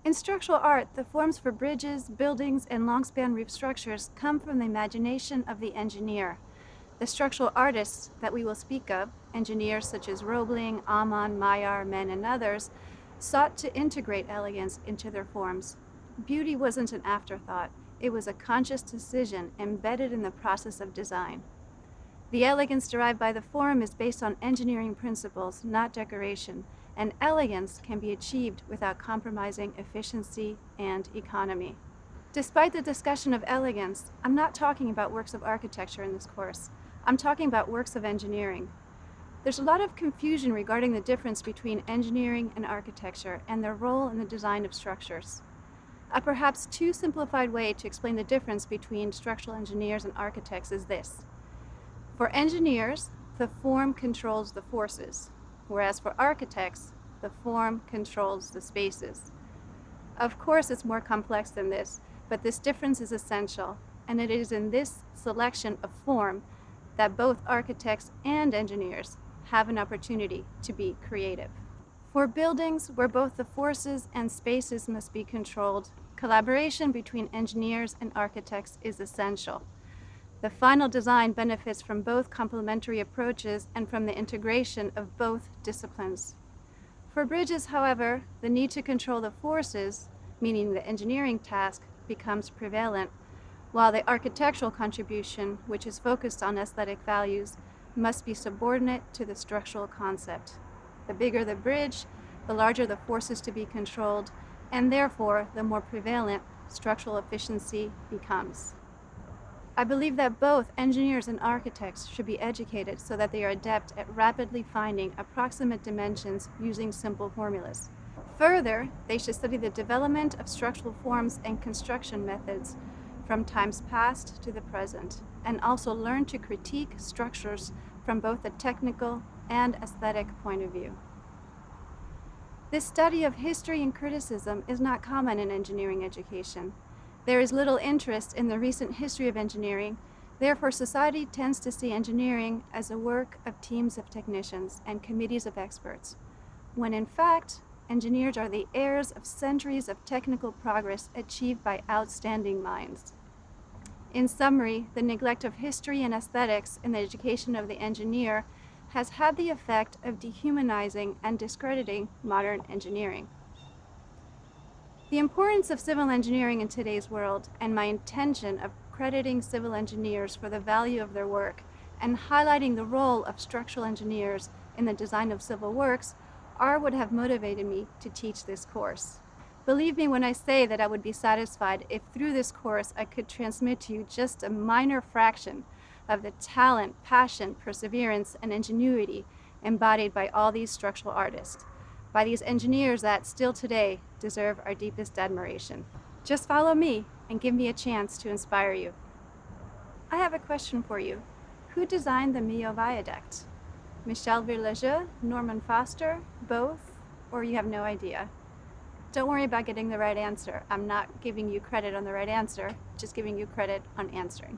In structural art, the forms for bridges, buildings, and long-span roof structures come from the imagination of the engineer. The structural artists that we will speak of, engineers such as Roebling, Amann, Maillard, Menn, and others, sought to integrate elegance into their forms. Beauty wasn't an afterthought. It was a conscious decision embedded in the process of design. The elegance derived by the form is based on engineering principles, not decoration, and elegance can be achieved without compromising efficiency and economy. Despite the discussion of elegance, I'm not talking about works of architecture in this course. I'm talking about works of engineering. There's a lot of confusion regarding the difference between engineering and architecture and their role in the design of structures. A perhaps too simplified way to explain the difference between structural engineers and architects is this. For engineers, the form controls the forces, whereas for architects, the form controls the spaces. Of course, it's more complex than this, but this difference is essential, and it is in this selection of form that both architects and engineers have an opportunity to be creative. For buildings, where both the forces and spaces must be controlled, collaboration between engineers and architects is essential. The final design benefits from both complementary approaches and from the integration of both disciplines. For bridges, however, the need to control the forces, meaning the engineering task, becomes prevalent, while the architectural contribution, which is focused on aesthetic values, must be subordinate to the structural concept. The bigger the bridge, the larger the forces to be controlled, and therefore the more prevalent structural efficiency becomes. I believe that both engineers and architects should be educated so that they are adept at rapidly finding approximate dimensions using simple formulas. Further, they should study the development of structural forms and construction methods from times past to the present, and also learn to critique structures from both a technical and aesthetic point of view. This study of history and criticism is not common in engineering education. There is little interest in the recent history of engineering, therefore society tends to see engineering as a work of teams of technicians and committees of experts, when in fact, engineers are the heirs of centuries of technical progress achieved by outstanding minds. In summary, the neglect of history and aesthetics in the education of the engineer has had the effect of dehumanizing and discrediting modern engineering. The importance of civil engineering in today's world, and my intention of crediting civil engineers for the value of their work and highlighting the role of structural engineers in the design of civil works, are what have motivated me to teach this course. Believe me when I say that I would be satisfied if through this course I could transmit to you just a minor fraction of the talent, passion, perseverance, and ingenuity embodied by all these structural artists, by these engineers that still today deserve our deepest admiration. Just follow me and give me a chance to inspire you. I have a question for you. Who designed the Millau Viaduct? Michel Virlejeu, Norman Foster, both, or you have no idea? Don't worry about getting the right answer. I'm not giving you credit on the right answer, just giving you credit on answering.